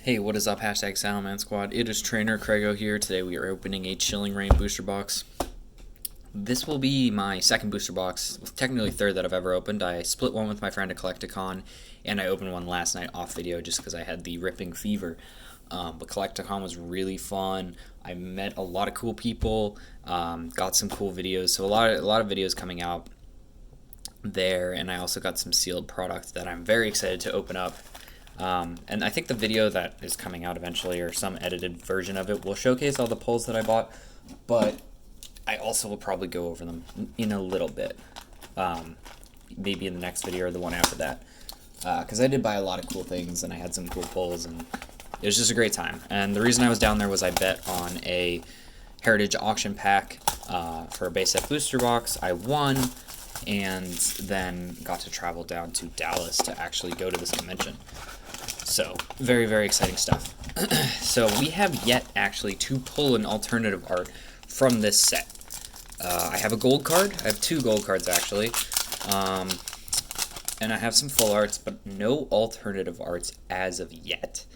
Hey, what is up? Hashtag Salman Squad. It is Trainer Craigo here. Today we are opening a Chilling Reign booster box. This will be my second booster box, technically third that I've ever opened. I split one with my friend at Collecticon, and I opened one last night off video just because I had the ripping fever. But Collecticon was really fun. I met a lot of cool people, got some cool videos. So a lot of videos coming out there, and I also got some sealed product that I'm very excited to open up. And I think the video that is coming out eventually, or some edited version of it, will showcase all the pulls that I bought, but I also will probably go over them in a little bit, maybe in the next video or the one after that, because I did buy a lot of cool things, and I had some cool pulls, and it was just a great time. And the reason I was down there was I bet on a Heritage auction pack for a base set booster box. I won, and then got to travel down to Dallas to actually go to this convention. So, very, very exciting stuff. So, we have yet actually to pull an alternative art from this set. I have a gold card. I have two gold cards, actually. And I have some full arts, but no alternative arts as of yet.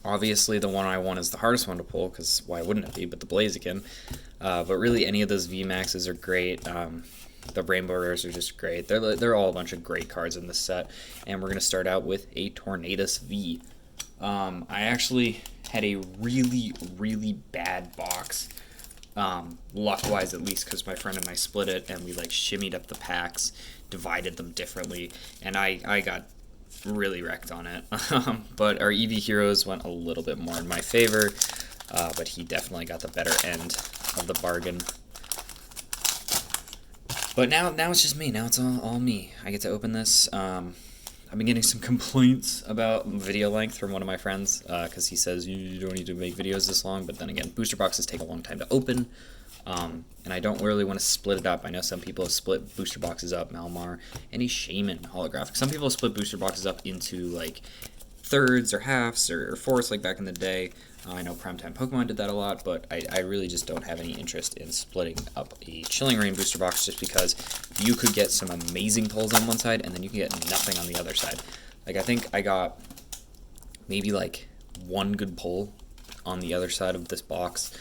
Obviously, the one I want is the hardest one to pull, because why wouldn't it be, but the Blaziken. But really, any of those VMAXs are great. The Rainbow Rares are just great. They're all a bunch of great cards in this set. And we're going to start out with a Tornadus V. I actually had a really, really bad box. Luck-wise, at least, because my friend and I split it, and we, like, shimmied up the packs, divided them differently, and I got really wrecked on it. But our EV Heroes went a little bit more in my favor, but he definitely got the better end of the bargain. But now it's just me. Now it's all me. I get to open this. I've been getting some complaints about video length from one of my friends, because he says you don't need to make videos this long, but then again, booster boxes take a long time to open, and I don't really want to split it up. I know some people have split booster boxes up, Malmar, any Shaman holographic. Some people have split booster boxes up into, like, thirds or halves or fourths, like back in the day. I know Primetime Pokemon did that a lot, but I really just don't have any interest in splitting up a Chilling Reign booster box, just because you could get some amazing pulls on one side, and then you can get nothing on the other side. Like, I think I got maybe, like, one good pull on the other side of this box.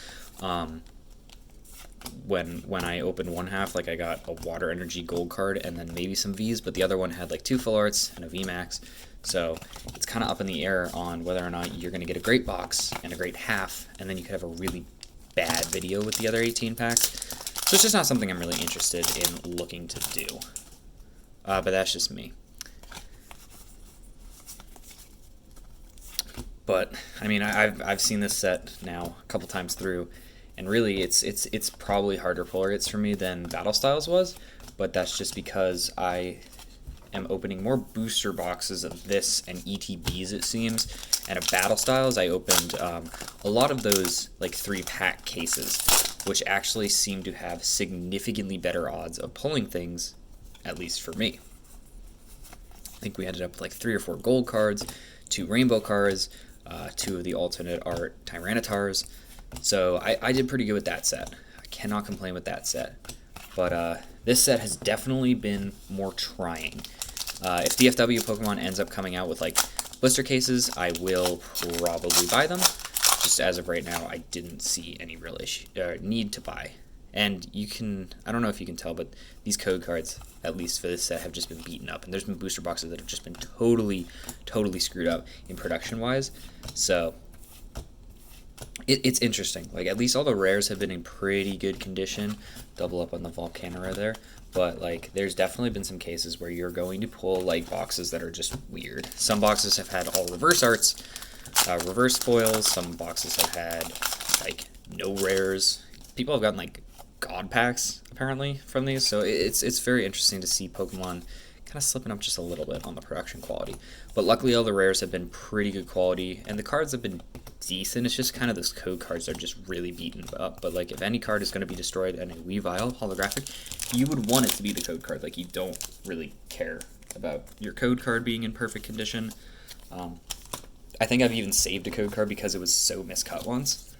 When I opened one half, like, I got a Water Energy gold card and then maybe some Vs, but the other one had, like, two full arts and a VMAX. So it's kind of up in the air on whether or not you're going to get a great box and a great half, and then you could have a really bad video with the other 18 packs. So it's just not something I'm really interested in looking to do. But that's just me. But I mean, I've seen this set now a couple times through, and really it's probably harder pull rates for me than Battle Styles was. But that's just because I am opening more booster boxes of this and ETBs, it seems, and of Battle Styles I opened a lot of those, like, 3-pack cases, which actually seem to have significantly better odds of pulling things, at least for me. I think we ended up with, like, 3 or 4 gold cards, 2 rainbow cards, 2 of the alternate art Tyrannitars, so I did pretty good with that set. I cannot complain with that set. But this set has definitely been more trying. If DFW Pokemon ends up coming out with, like, blister cases, I will probably buy them. Just as of right now, I didn't see any real need to buy. And you can, I don't know if you can tell, but these code cards, at least for this set, have just been beaten up. And there's been booster boxes that have just been totally screwed up in production-wise. So it's interesting. Like, at least all the rares have been in pretty good condition. Double up on the Volcanora there. But, like, there's definitely been some cases where you're going to pull, like, boxes that are just weird. Some boxes have had all reverse arts, reverse foils. Some boxes have had, like, no rares. People have gotten, like, god packs, apparently, from these. So it's very interesting to see Pokemon kind of slipping up just a little bit on the production quality. But luckily, all the rares have been pretty good quality, and the cards have been decent. It's just kind of those code cards are just really beaten up. But, like, if any card is going to be destroyed in a Weavile holographic, you would want it to be the code card. Like, you don't really care about your code card being in perfect condition. I think I've even saved a code card because it was so miscut once.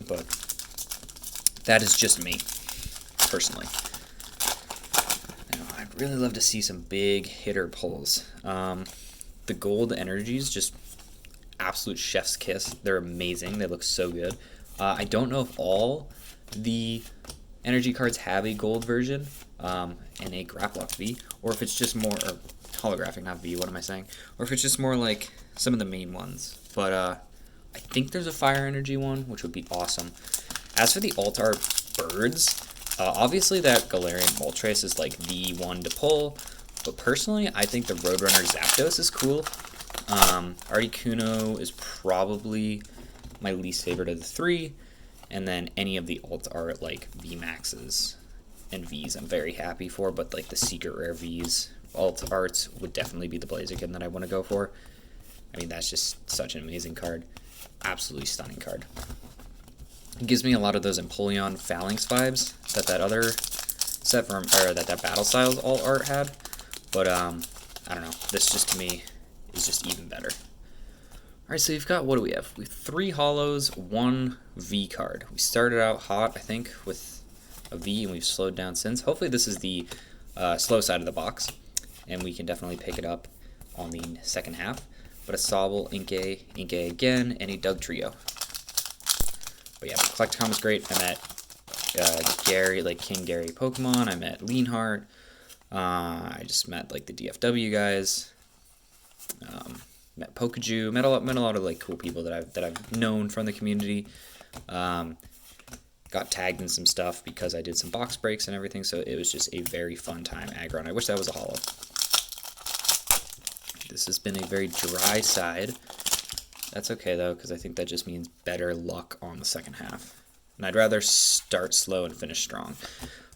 But that is just me, personally. I'd really love to see some big hitter pulls. the gold energies just absolute chef's kiss. They're amazing. They look so good. I don't know if all the energy cards have a gold version and a Graplock V, or if it's just more or holographic, not V. What am I saying? Or if it's just more like some of the main ones. But I think there's a fire energy one, which would be awesome. As for the alt art birds, obviously that Galarian Moltres is like the one to pull. But personally, I think the Roadrunner Zapdos is cool. Articuno is probably my least favorite of the three, and then any of the alt art like VMAXs and Vs I'm very happy for, but like the secret rare Vs, alt arts would definitely be the Blaziken that I want to go for. I mean, that's just such an amazing card. Absolutely stunning card. It gives me a lot of those Empoleon Phalanx vibes that other set from, or that Battle Styles alt art had, but I don't know, this just to me is just even better. Alright, so you've got, what do we have? We have 3 holos, 1 V card. We started out hot, I think, with a V, and we've slowed down since. Hopefully this is the slow side of the box, and we can definitely pick it up on the second half. But a Sobble, Inkay again, and a Dugtrio. But yeah, the Collecticon was great. I met Gary, like King Gary Pokemon. I met Leanheart. I just met like the DFW guys. Met Pokaju. Met a lot of like cool people that I've known from the community. Got tagged in some stuff because I did some box breaks and everything. So it was just a very fun time, Aggron. I wish that was a holo. This has been a very dry side. That's okay though, because I think that just means better luck on the second half. And I'd rather start slow and finish strong.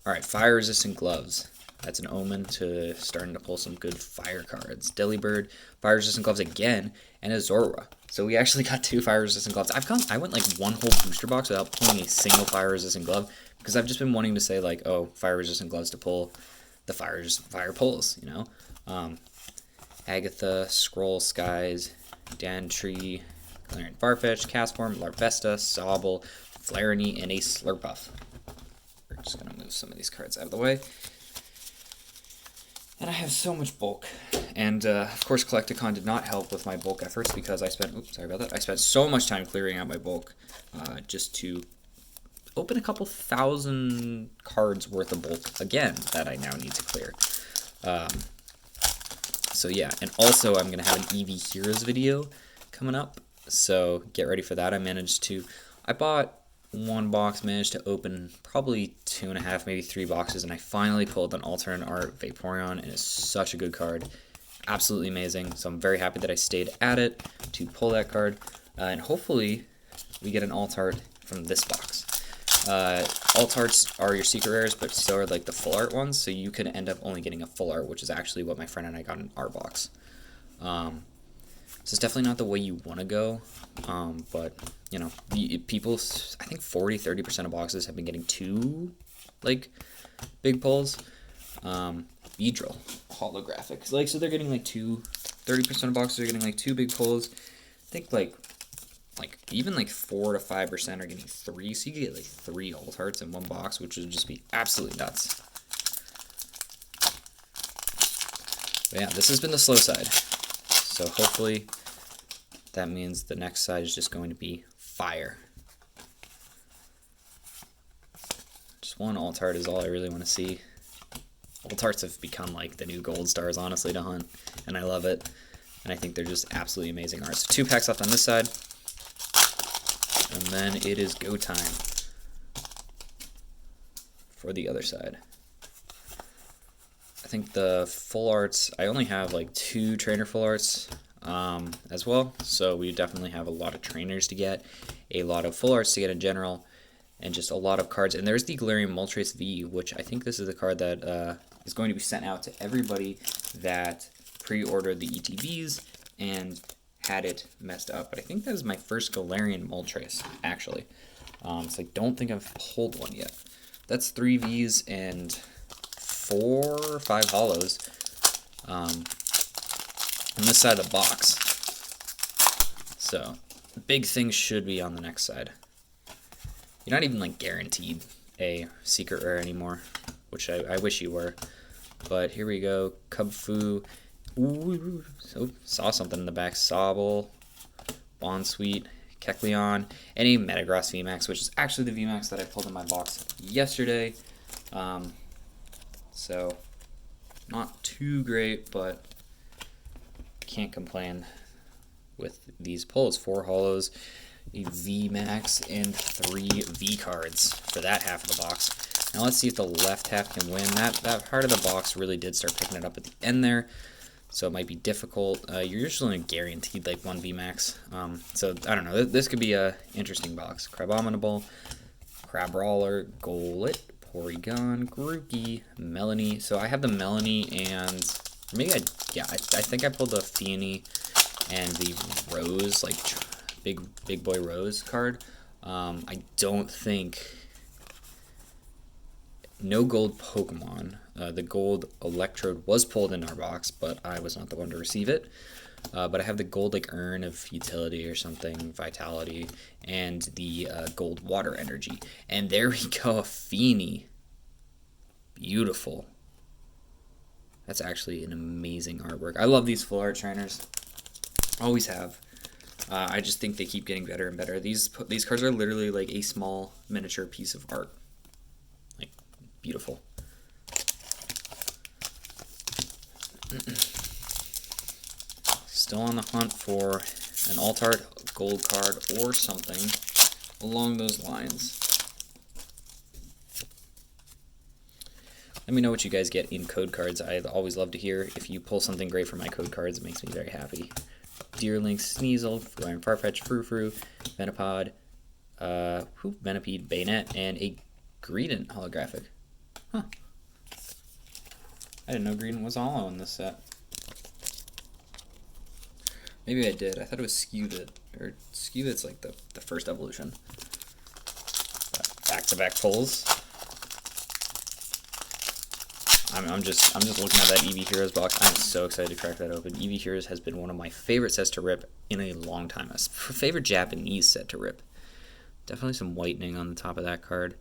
Alright, fire resistant gloves. That's an omen to starting to pull some good fire cards. Delibird, fire resistant gloves again, and a Zorua. So we actually got 2 fire resistant gloves. I went like one whole booster box without pulling a single fire resistant glove, because I've just been wanting to say like, oh, fire resistant gloves to pull the fire pulls, you know? Agatha, Scroll Skies, Dantry, Galarian Farfetch, Castform, Larvesta, Sobble, Flareony, and a Slurpuff. We're just going to move some of these cards out of the way. And I have so much bulk. And, of course, Collecticon did not help with my bulk efforts because I spent, oops, sorry about that. I spent so much time clearing out my bulk just to open a couple thousand cards worth of bulk again that I now need to clear. So yeah, and also I'm going to have an EV Heroes video coming up, so get ready for that. I bought 1 box, managed to open probably 2.5, maybe 3 boxes, and I finally pulled an alternate art Vaporeon, and it's such a good card. Absolutely amazing, so I'm very happy that I stayed at it to pull that card, and hopefully we get an alt art from this box. Alt arts are your secret rares, but so are like the full art ones, so you could end up only getting a full art, which is actually what my friend and I got in our box. So it's definitely not the way you want to go, but, you know, people, I think 40-30% of boxes have been getting 2, like, big pulls. Beedrill, holographic. Like, so they're getting, like, 30% of boxes are getting, like, 2 big pulls. I think, like even like 4 to 5% are getting 3, so you can get like 3 alt arts in 1 box, which would just be absolutely nuts. But yeah, this has been the slow side, so hopefully that means the next side is just going to be fire. Just 1 alt art is all I really want to see. Alt arts have become like the new gold stars, honestly, to hunt, and I love it, and I think they're just absolutely amazing art. So 2 packs left on this side. And then it is go time for the other side. I think the full arts, I only have like 2 trainer full arts as well. So we definitely have a lot of trainers to get, a lot of full arts to get in general, and just a lot of cards. And there's the Galarian Moltres V, which I think this is the card that is going to be sent out to everybody that pre-ordered the ETBs and had it messed up. But I think that is my first Galarian Moltres, actually. So I don't think I've pulled one yet. That's 3 Vs and 4 or 5 holos on this side of the box. So big things should be on the next side. You're not even like guaranteed a secret rare anymore, which I wish you were. But here we go, Kubfu, Ooh, so saw something in the back. Sobble, Bonsweet, Kecleon, and a Metagross VMAX, which is actually the VMAX that I pulled in my box yesterday. So not too great, but can't complain with these pulls. 4 holos, a VMAX, and 3 V cards for that half of the box. Now let's see if the left half can win. That part of the box really did start picking it up at the end there, so it might be difficult. You're usually guaranteed like 1 VMAX. So I don't know. This could be a interesting box. Crabominable, Crabrawler, Golett, Porygon, Grookey, Melanie. So I have the Melanie and maybe I think I pulled the Feeny and the Rose, like big boy Rose card. I don't think no gold Pokemon. The gold Electrode was pulled in our box, but I was not the one to receive it. But I have the gold like Urn of Utility or something, Vitality, and the gold Water Energy. And there we go, a Feeny. Beautiful. That's actually an amazing artwork. I love these full art trainers. Always have. I just think they keep getting better and better. These cards are literally like a small miniature piece of art. Like, beautiful. Still on the hunt for an alt-art, gold card, or something along those lines. Let me know what you guys get in code cards. I always love to hear if you pull something great from my code cards. It makes me very happy. Deerlink, Sneasel, Flying Farfetch, Frou-Frou, Venipod, Venipede, Bayonet, and a Greedent holographic. Huh. I didn't know Greedent was holo in this set. Maybe I did. I thought it was Skewvit. Or Skewvit's like the first evolution. Back-to-back pulls. I'm just looking at that Eevee Heroes box. I'm so excited to crack that open. Eevee Heroes has been one of my favorite sets to rip in a long time. A favorite Japanese set to rip. Definitely some whitening on the top of that card.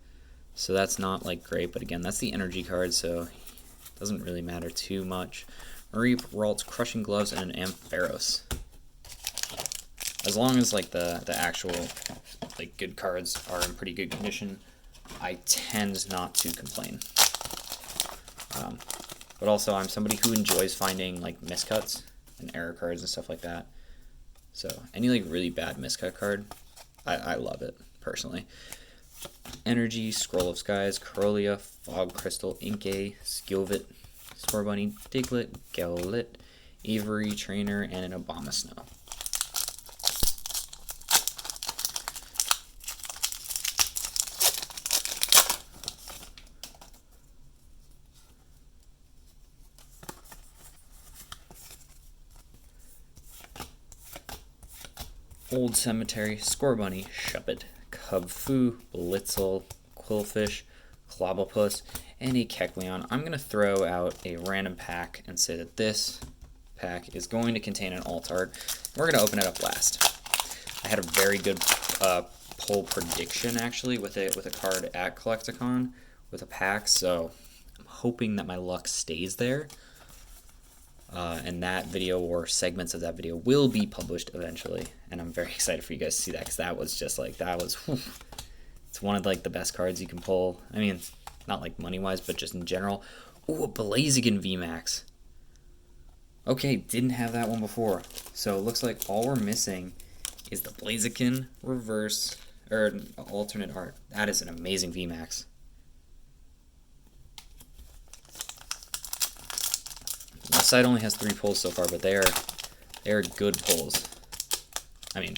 So that's not like great, but again, that's the energy card, so it doesn't really matter too much. Mareep, Ralts, Crushing Gloves, and an Ampharos. As long as like the actual like good cards are in pretty good condition, I tend not to complain. But also, I'm somebody who enjoys finding like miscuts and error cards and stuff like that. So any like really bad miscut card, I love it personally. Energy, Scroll of Skies, Corollia, Fog Crystal, Inkay, Skilvit, Scorbunny, Diglett, Gowlet, Avery, Trainer, and an Abomasnow. Old Cemetery, Scorbunny, Shuppet, Cubfu, Blitzel, Quillfish, Clobbopus, and a Kecleon. I'm going to throw out a random pack and say that this pack is going to contain an alt-art. We're going to open it up last. I had a very good pull prediction, actually, with a card at Collecticon with a pack, so I'm hoping that my luck stays there. And that video or segments of that video will be published eventually, and I'm very excited for you guys to see that, because that was just like, it's one of like the best cards you can pull. I mean, not like money wise, but just in general. Ooh, a Blaziken VMAX. Okay, didn't have that one before, so it looks like all we're missing is the Blaziken reverse or alternate art. That is an amazing VMAX. The site only has 3 pulls so far, but they are good pulls. I mean,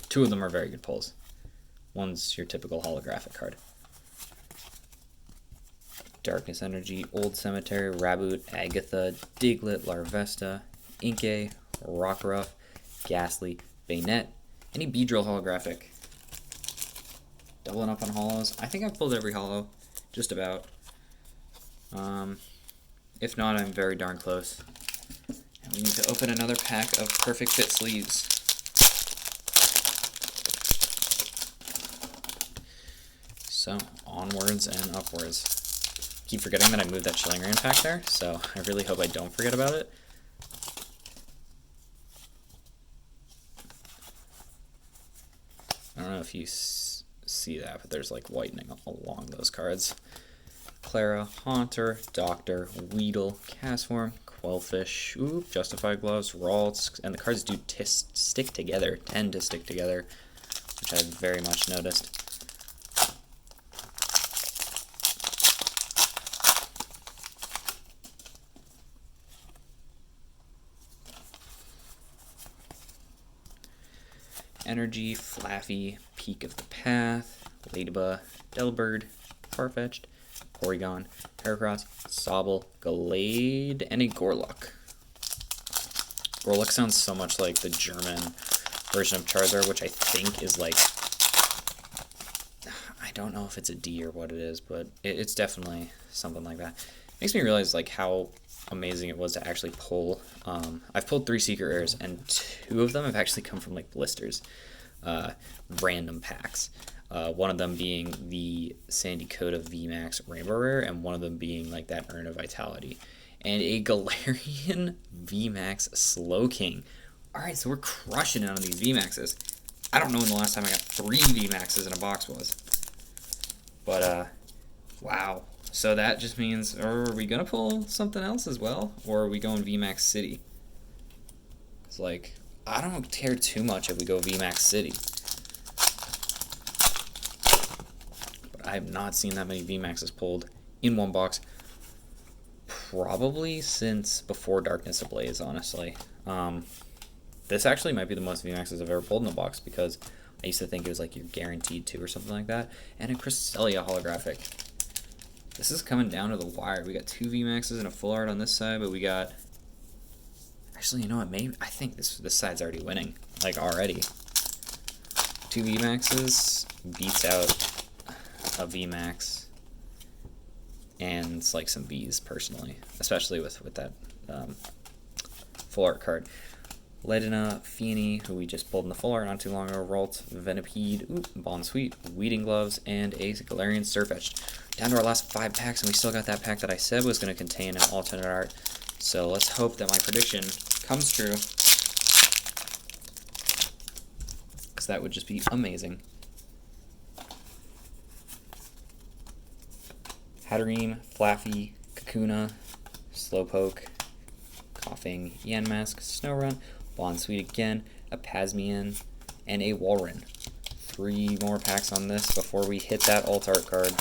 2 of them are very good pulls. One's your typical holographic card. Darkness Energy, Old Cemetery, Raboot, Agatha, Diglett, Larvesta, Inkay, Rockruff, Ghastly, Bayonet, any Beedrill holographic. Doubling up on holos. I think I've pulled every holo, just about. If not, I'm very darn close. And we need to open another pack of Perfect Fit sleeves. So, onwards and upwards. Keep forgetting that I moved that Chilling Reign pack there, so I really hope I don't forget about it. if you see that, but there's like whitening along those cards. Clara, Haunter, Doctor, Weedle, Castform, Quellfish, Justified Gloves, Ralts, and the cards do stick together, tend to stick together, which I've very much noticed. Energy, Flaffy, Peak of the Path, Ladybug, Delibird, Farfetch'd, Porygon, Heracross, Sobble, Gallade, and a Gorluk. Gorluk sounds so much like the German version of Charizard, which I think is like, I don't know if it's a D or what it is, but it's definitely something like that. Makes me realize like how amazing it was to actually pull. I've pulled 3 Secret Rares, and 2 of them have actually come from like blisters, random packs. One of them being the Sandy Coda VMAX Rainbow Rare, and one of them being like that Urn of Vitality. And a Galarian VMAX Slowking. Alright, so we're crushing it on these VMAXs. I don't know when the last time I got 3 VMAXs in a box was. But, wow. So that just means, are we going to pull something else as well? Or are we going VMAX City? It's like, I don't care too much if we go VMAX City. I have not seen that many VMAXs pulled in one box, probably since before Darkness Ablaze, honestly. This actually might be the most VMAXs I've ever pulled in a box, because I used to think it was like you're guaranteed to or something like that. And a Cresselia holographic. This is coming down to the wire. We got 2 VMAXs and a full art on this side, but we got... Actually, you know what? Maybe I think this side's already winning. Like, already. 2 VMAXs beats out a VMAX and like some V's personally, especially with that full art card. Ledina, Feeny, who we just pulled in the full art not too long ago, Ralt, Venipede, Bonsweet, Weeding Gloves, and a Galarian Surfetch'd. Down to our last 5 packs, and we still got that pack that I said was going to contain an alternate art. So let's hope that my prediction comes true, because that would just be amazing. Hatterene, Flaffy, Kakuna, Slowpoke, Coughing, Yanmask, Snorunt, Bonsweet again, a Pasmian, and a Walrein. 3 more packs on this before we hit that alt art card.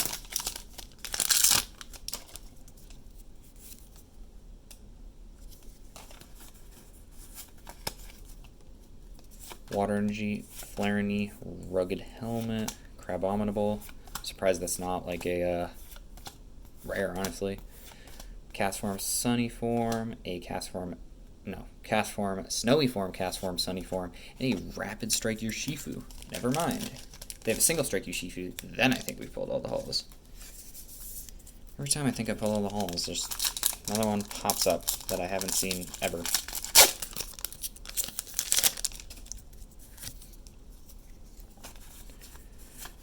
Water Energy, Flareony, Rugged Helmet, Crabominable. Surprised that's not like a rare, honestly. Castform, Sunny Form, a Castform, Snowy Form, Castform, Sunny Form, and a Rapid Strike Urshifu. Never mind. They have a Single Strike Urshifu, then I think we've pulled all the holos. Every time I think I pull all the holos, there's another one pops up that I haven't seen ever.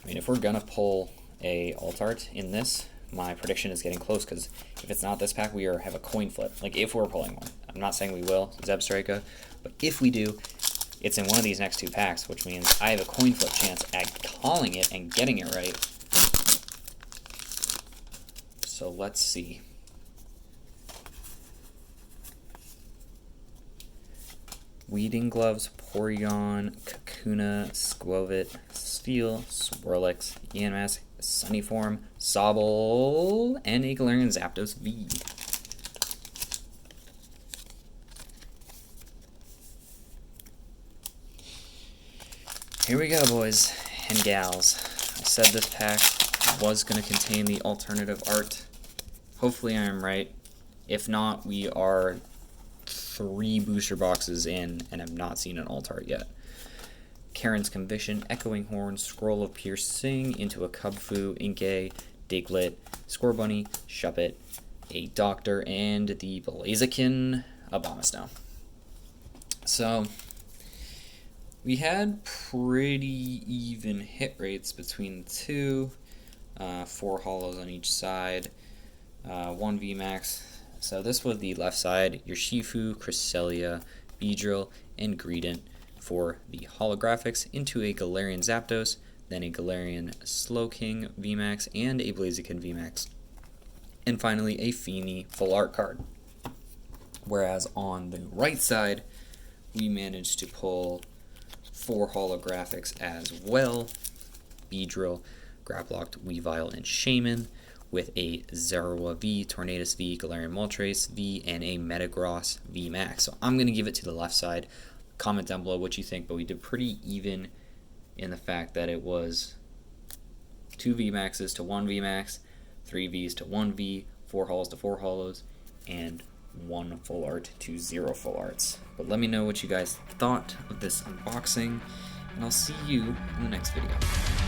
I mean, if we're gonna pull a alt art in this, my prediction is getting close, because if it's not this pack, we have a coin flip. Like, if we're pulling one. I'm not saying we will, Zebstrika, but if we do, it's in one of these next 2 packs, which means I have a coin flip chance at calling it and getting it right. So let's see. Weeding Gloves, Porygon, Kakuna, Skwovet, Steel, Swirlix, Yanmask, Sunny Form, Sobble, and a Galarian Zapdos V. Here we go, boys and gals. I said this pack was going to contain the alternative art. Hopefully I am right. If not, we are 3 booster boxes in and have not seen an alt art yet. Karen's Conviction, Echoing Horn, Scroll of Piercing, into a Cubfu, Inkay, Diglett, Scorbunny, Shuppet, a Doctor, and the Blaziken Abomasnow. So, we had pretty even hit rates between the 2, 4 holos on each side, 1 VMAX. So this was the left side, Urshifu, Cresselia, Beedrill, and Greedent for the holographics, into a Galarian Zapdos, then a Galarian Slowking VMAX, and a Blaziken VMAX. And finally, a Fini full art card. Whereas on the right side, we managed to pull 4 holographics as well. Beedrill, Graplocked, Weavile, and Shaman, with a Zerawa V, Tornadus V, Galarian Moltres V, and a Metagross V Max. So I'm going to give it to the left side. Comment down below what you think, but we did pretty even in the fact that it was 2 V Maxes to 1 V Max, 3 Vs to 1 V, 4 holos to 4 holos, and 1 full art to 0 full arts. But let me know what you guys thought of this unboxing, and I'll see you in the next video.